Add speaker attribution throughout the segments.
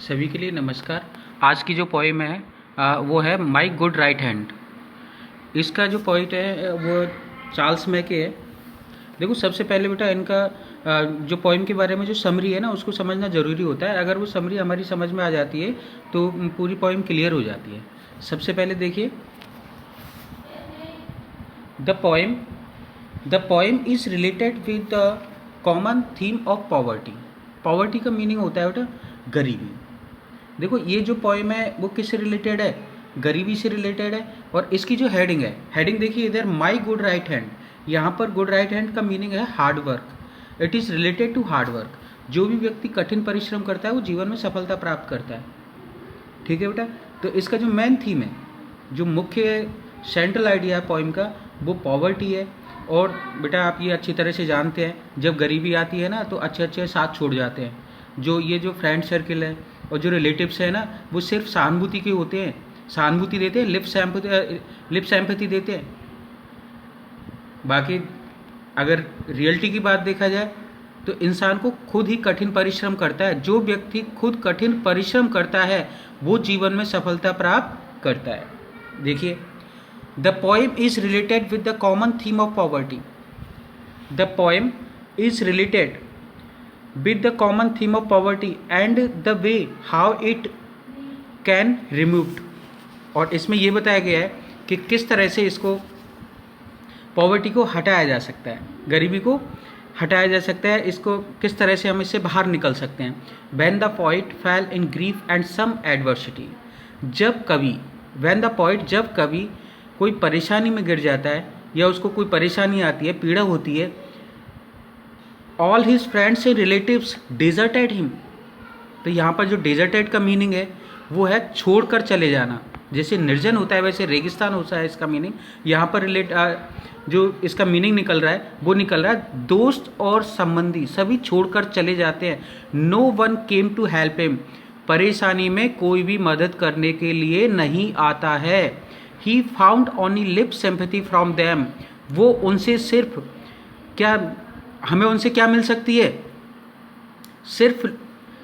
Speaker 1: सभी के लिए नमस्कार। आज की जो पोएम है वो है माई गुड राइट हैंड। इसका जो पोइट है वो चार्ल्स मैके है। देखो, सबसे पहले बेटा इनका जो पोएम के बारे में जो समरी है ना उसको समझना ज़रूरी होता है। अगर वो समरी हमारी समझ में आ जाती है तो पूरी पोएम क्लियर हो जाती है। सबसे पहले देखिए, the poem is related with the common theme of poverty. Poverty का मीनिंग होता है बेटा गरीबी। देखो, ये जो पोएम है वो किससे रिलेटेड है? गरीबी से रिलेटेड है। और इसकी जो हेडिंग है, हेडिंग देखिए इधर, माई गुड राइट हैंड। यहाँ पर गुड राइट हैंड का मीनिंग है hard work. It is related to hard work. जो भी व्यक्ति कठिन परिश्रम करता है वो जीवन में सफलता प्राप्त करता है। ठीक है बेटा। तो इसका जो मेन थीम है, जो मुख्य सेंट्रल आइडिया है पोएम का, वो पॉवर्टी है। और बेटा आप ये अच्छी तरह से जानते हैं, जब गरीबी आती है ना तो अच्छे अच्छे साथ छोड़ जाते हैं। जो ये जो फ्रेंड सर्किल है और जो रिलेटिव्स है ना, वो सिर्फ सहानुभूति के होते हैं, सहानुभूति देते हैं, लिप सैम्पैथी देते हैं। बाकी अगर रियलिटी की बात देखा जाए तो इंसान को खुद ही कठिन परिश्रम करता है। जो व्यक्ति खुद कठिन परिश्रम करता है वो जीवन में सफलता प्राप्त करता है। देखिए, the poem is related with the common theme of poverty. The poem is related with the common theme of poverty and the way how it can removed। और इसमें ये बताया गया है कि किस तरह से इसको पॉवर्टी को हटाया जा सकता है, गरीबी को हटाया जा सकता है, इसको किस तरह से हम इससे बाहर निकल सकते हैं। when the poet fell in grief and some adversity। जब कभी कोई परेशानी में गिर जाता है या उसको कोई परेशानी आती है, पीड़ा होती है, all his friends and relatives deserted him. तो यहाँ पर जो डिजर्टेड का मीनिंग है वो है छोड़कर चले जाना। जैसे निर्जन होता है वैसे रेगिस्तान होता है इसका मीनिंग। यहाँ पर जो इसका मीनिंग निकल रहा है वो निकल रहा है दोस्त और संबंधी सभी छोड़कर चले जाते हैं। No one came to help him. परेशानी में कोई भी मदद करने के लिए नहीं आता है। He found only lip sympathy from them. वो उनसे सिर्फ हमें उनसे क्या मिल सकती है? सिर्फ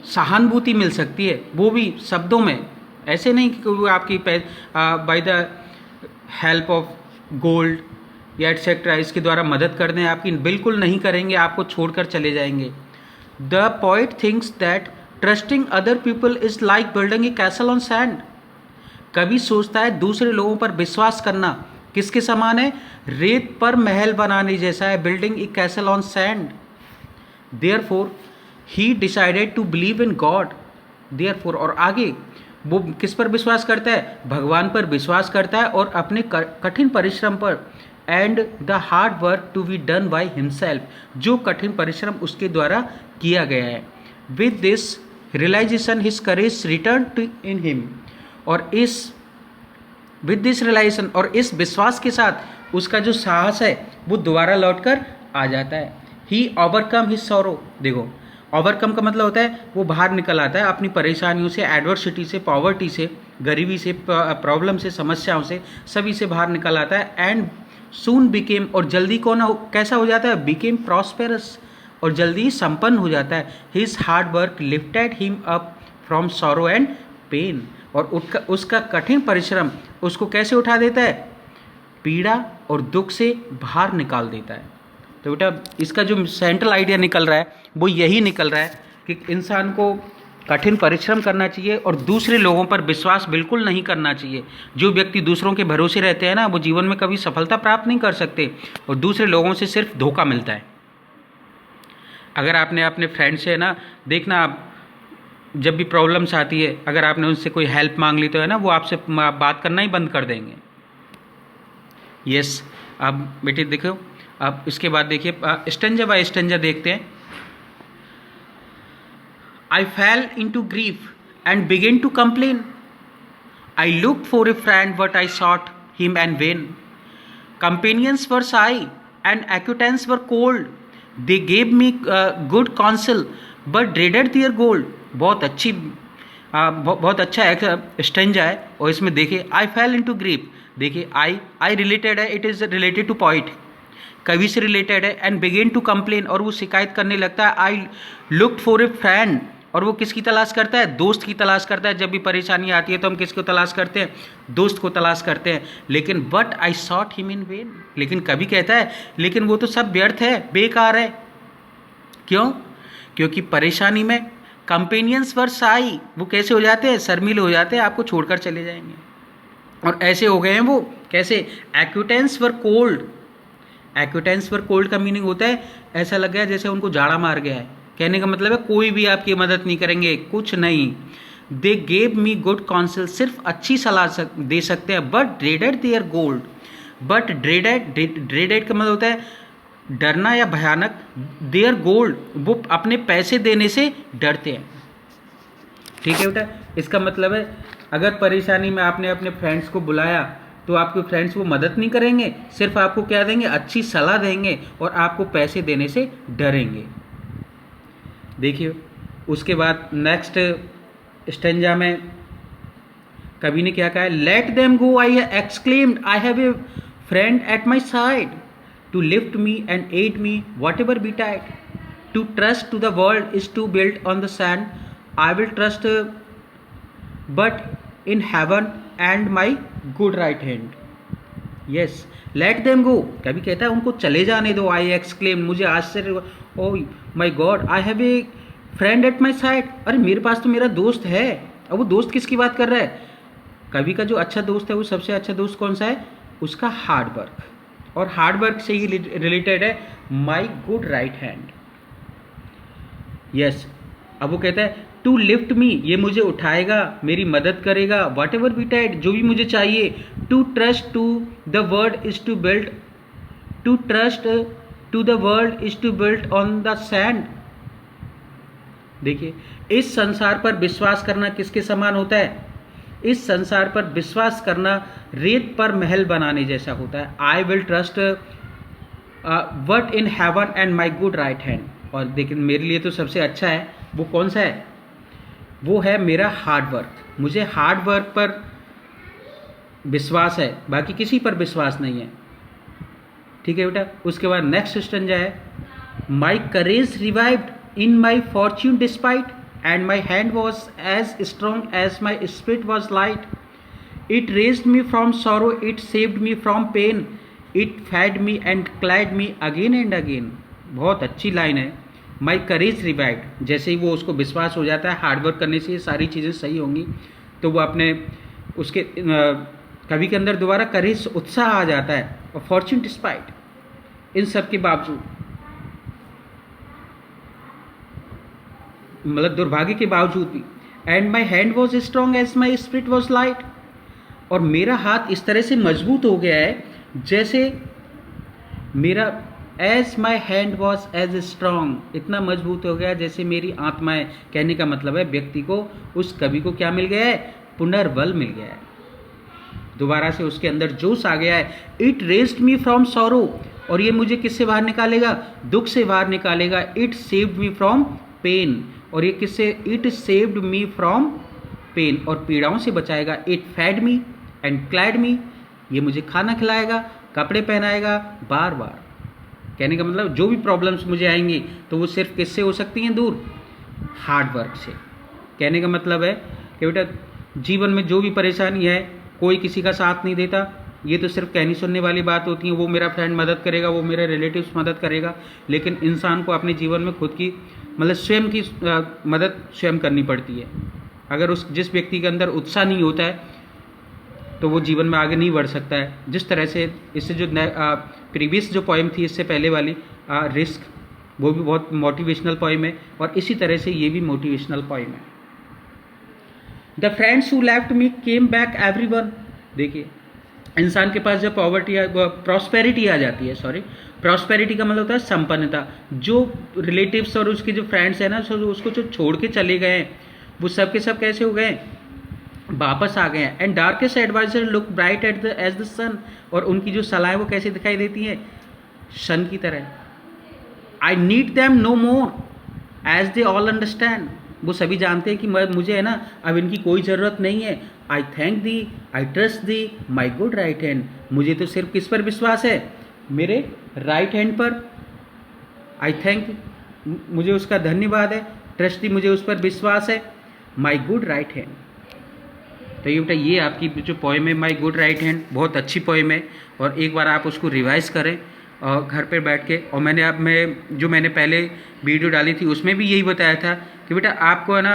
Speaker 1: सहानुभूति मिल सकती है, वो भी शब्दों में। ऐसे नहीं कि वो आपकी by the help of gold या एटसेट्रा इसके द्वारा मदद कर दें आपकी, बिल्कुल नहीं करेंगे, आपको छोड़कर चले जाएंगे। The poet thinks that trusting other people is like building a castle on sand. कभी सोचता है दूसरे लोगों पर विश्वास करना किसके समान है? रेत पर महल बनाने जैसा है। Building a castle on sand. Therefore he decided to believe in God. Therefore, और आगे वो किस पर विश्वास करता है? भगवान पर विश्वास करता है और अपने कठिन परिश्रम पर। And the hard work to be done by himself. जो कठिन परिश्रम उसके द्वारा किया गया है। With this realisation his courage return to in him. और विद दिस रियलाइजेशन, और इस विश्वास के साथ उसका जो साहस है वो दोबारा लौटकर आ जाता है। ही ओवरकम हिज सॉरो। देखो, ओवरकम का मतलब होता है वो बाहर निकल आता है अपनी परेशानियों से, एडवर्सिटी से, पॉवर्टी से, गरीबी से, प्रॉब्लम से, समस्याओं से, सभी से बाहर निकल आता है। एंड सून बिकेम, और जल्दी कैसा हो जाता है? बिकेम प्रॉस्पेरस, और जल्दी संपन्न हो जाता है। His hard work lifted him up from sorrow and pain. और उसका कठिन परिश्रम उसको कैसे उठा देता है? पीड़ा और दुख से बाहर निकाल देता है। तो बेटा इसका जो सेंट्रल आइडिया निकल रहा है वो यही निकल रहा है कि इंसान को कठिन परिश्रम करना चाहिए और दूसरे लोगों पर विश्वास बिल्कुल नहीं करना चाहिए। जो व्यक्ति दूसरों के भरोसे रहते हैं ना, वो जीवन में कभी सफलता प्राप्त नहीं कर सकते और दूसरे लोगों से सिर्फ धोखा मिलता है। अगर आपने अपने फ्रेंड से ना, देखना आप जब भी प्रॉब्लम्स आती है, अगर आपने उनसे कोई हेल्प मांग ली तो है ना, वो आपसे बात करना ही बंद कर देंगे। यस, अब बेटे देखो, अब इसके बाद देखिए स्टेंजा बाय स्टेंजा देखते हैं। I fell into grief and begin to complain. I look for a friend but I sought him and vain. Companions were shy and acquaintance were cold. They gave me good counsel but dreaded their gold. बहुत अच्छा एक stanza है। और इसमें देखिए आई fail into grief. देखिए आई related है, it is related to poet, कवि से रिलेटेड है। एंड बिगिन टू कंप्लेन, और वो शिकायत करने लगता है। I looked for a friend और वो किसकी तलाश करता है? दोस्त की तलाश करता है। जब भी परेशानी आती है तो हम किसको तलाश करते हैं? दोस्त को तलाश करते हैं। लेकिन but I sought him in vain, लेकिन कभी कहता है लेकिन वो तो सब व्यर्थ है, बेकार है। क्यों? क्योंकि परेशानी में कंपेनियंस वर शाई, वो कैसे हो जाते हैं? शर्मीले हो जाते हैं, आपको छोड़कर चले जाएंगे। और ऐसे हो गए हैं वो, कैसे? Acquaintance were cold. Acquaintance were cold का मीनिंग होता है ऐसा लग गया जैसे उनको जाड़ा मार गया है। कहने का मतलब है कोई भी आपकी मदद नहीं करेंगे, कुछ नहीं। They gave me good counsel, सिर्फ अच्छी सलाह दे सकते हैं। But dreaded their gold, but dreaded का मतलब होता है डरना या भयानक। देयर गोल्ड, वो अपने पैसे देने से डरते हैं। ठीक है बेटा, इसका मतलब है अगर परेशानी में आपने अपने फ्रेंड्स को बुलाया तो आपके फ्रेंड्स वो मदद नहीं करेंगे, सिर्फ आपको क्या देंगे? अच्छी सलाह देंगे और आपको पैसे देने से डरेंगे। देखिए उसके बाद नेक्स्ट स्टेंजा में कवि ने क्या कहा है? Let them go, I exclaimed, I have a friend at my side to lift me and aid me whatever betide. To trust to the world is to build on the sand, I will trust but in heaven and my good right hand. Yes, let them go, कभी कहता है उनको चले जाने दो। आई exclaim, मुझे आश्चर्य, oh my god, I have a friend at my side, अरे मेरे पास तो मेरा दोस्त है। अब वो दोस्त किसकी बात कर रहा है? कवि का जो अच्छा दोस्त है वो सबसे अच्छा दोस्त कौन सा है? उसका हार्ड वर्क, और हार्ड वर्क से ही रिलेटेड है माई गुड राइट हैंड। यस, अब वो कहता है टू लिफ्ट मी, ये मुझे उठाएगा, मेरी मदद करेगा, वॉट एवर बी टाइड, जो भी मुझे चाहिए। To trust to the world is to build, to trust to the world is to build on the sand. देखिए इस संसार पर विश्वास करना किसके समान होता है? इस संसार पर विश्वास करना रेत पर महल बनाने जैसा होता है। आई will trust what in heaven and my good right hand. और देखिए मेरे लिए तो सबसे अच्छा है वो कौन सा है? वो है मेरा हार्ड वर्क। मुझे हार्ड वर्क पर विश्वास है, बाकी किसी पर विश्वास नहीं है। ठीक है बेटा, उसके बाद नेक्स्ट स्टेंजा है my courage revived in my fortune despite and my hand was as strong as my spirit was light. It raised me from sorrow, it saved me from pain, it fed me and clad me again and again. बहुत अच्छी line है। My courage revived, जैसे ही वो उसको विश्वास हो जाता है हार्डवर्क करने से ये सारी चीज़ें सही होंगी, तो वो अपने उसके कवि के अंदर दोबारा करेज, उत्साह आ जाता है। और फॉर्च्यून डिस्पाइट, इन सब के बावजूद, मतलब दुर्भाग्य के बावजूद भी। And my hand was strong as my spirit was light, और मेरा हाथ इस तरह से मजबूत हो गया है जैसे मेरा, as my hand was as strong, इतना मजबूत हो गया जैसे मेरी आत्मा है। कहने का मतलब है व्यक्ति को, उस कवि को क्या मिल गया है? पुनर्बल मिल गया है, दोबारा से उसके अंदर जोश आ गया है। It raised me from sorrow, और ये मुझे किससे बाहर निकालेगा? दुख से बाहर निकालेगा। It saved me from pain, और ये किससे? It saved me from pain, और पीड़ाओं से बचाएगा। It fed me and clad me, ये मुझे खाना खिलाएगा, कपड़े पहनाएगा बार बार। कहने का मतलब जो भी प्रॉब्लम्स मुझे आएंगी तो वो सिर्फ किससे हो सकती हैं दूर? हार्ड वर्क से। कहने का मतलब है कि बेटा जीवन में जो भी परेशानी है कोई किसी का साथ नहीं देता, ये तो सिर्फ कहनी सुनने वाली बात होती है। वो मेरा फ्रेंड मदद करेगा, वो मेरे रिलेटिव्स मदद करेगा, लेकिन इंसान को अपने जीवन में खुद की, मतलब स्वयं की मदद स्वयं करनी पड़ती है। अगर उस जिस व्यक्ति के अंदर उत्साह नहीं होता है तो वो जीवन में आगे नहीं बढ़ सकता है। जिस तरह से इससे जो प्रीवियस जो पोएम थी इससे पहले वाली रिस्क, वो भी बहुत मोटिवेशनल पोएम है, और इसी तरह से ये भी मोटिवेशनल पोएम है। The friends who left me came back everyone. देखिए इंसान के पास जब प्रॉस्पेरिटी आ जाती है, प्रॉस्पेरिटी का मतलब होता है संपन्नता। जो रिलेटिव्स और उसके जो फ्रेंड्स हैं ना, उसको जो छोड़ के चले गए हैं वो सब के सब कैसे हो गए? वापस आ गए हैं। And darkest adviser look bright at the edge the sun, और उनकी जो सलाह वो कैसे दिखाई देती है? सन की तरह। I need them no more as they all understand, वो सभी जानते हैं कि मुझे है ना अब इनकी कोई ज़रूरत नहीं है। आई thank the, I trust the my good right hand, मुझे तो सिर्फ किस पर विश्वास है? मेरे राइट हैंड पर। आई थैंक, मुझे उसका धन्यवाद है। ट्रस्टी मुझे उस पर विश्वास है, माई गुड राइट हैंड। तो ये बेटा ये आपकी जो पोएम है माई गुड राइट हैंड, बहुत अच्छी पोएम है और एक बार आप उसको रिवाइज़ करें और घर पे बैठ के। और मैंने पहले वीडियो डाली थी उसमें भी यही बताया था कि बेटा आपको है ना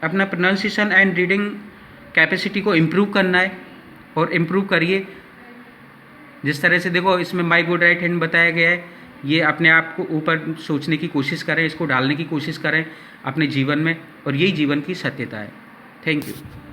Speaker 1: अपना प्रोनाउंसिएशन एंड रीडिंग कैपेसिटी को इम्प्रूव करना है और इम्प्रूव करिए। जिस तरह से देखो इसमें माई गुड राइट हैंड बताया गया है, ये अपने आप को ऊपर सोचने की कोशिश करें, इसको डालने की कोशिश करें अपने जीवन में, और यही जीवन की सत्यता है। Thank you.